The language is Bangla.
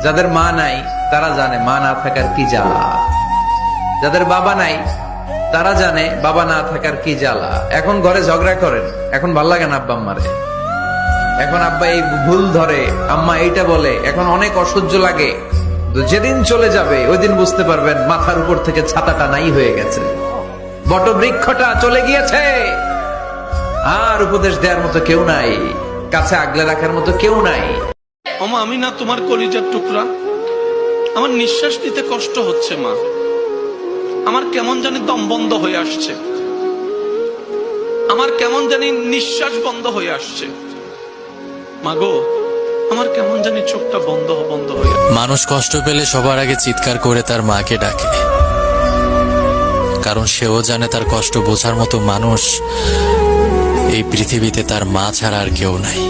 যাদের মা নাই তারা জানে মা না থাকার কি জ্বালা, যাদের বাবা নাই তারা জানে বাবা না থাকার কি জ্বালা। এখন ঘরে ঝগড়া করেন, এখন ভাল লাগে না আব্বা আম্মারে, এখন আব্বা এই ভুল ধরে, আম্মা এইটা বলে, এখন অনেক অসহ্য লাগে। তো যেদিন চলে যাবে ওই দিন বুঝতে পারবেন মাথার উপর থেকে ছাতাটা নাই হয়ে গেছে, বটবৃক্ষটা চলে গিয়েছে, আর উপদেশ দেওয়ার মতো কেউ নাই, কাছে আগলে রাখার মতো কেউ নাই। ওমা, আমি না তোমার কলিজার টুকরা, আমার নিঃশ্বাস নিতে কষ্ট হচ্ছে মা, আমার কেমন জানি দম বন্ধ হয়ে আসছে, আমার কেমন জানি নিঃশ্বাস বন্ধ হয়ে আসছে, মা গো, আমার কেমন জানি চোখটা বন্ধ হয়ে। মানুষ কষ্ট পেলে সবার আগে চিৎকার করে তার মাকে ডাকে, কারণ সেও জানে তার কষ্ট বোঝার মতো মানুষ এই পৃথিবীতে তার মা ছাড়া আর কেউ নাই।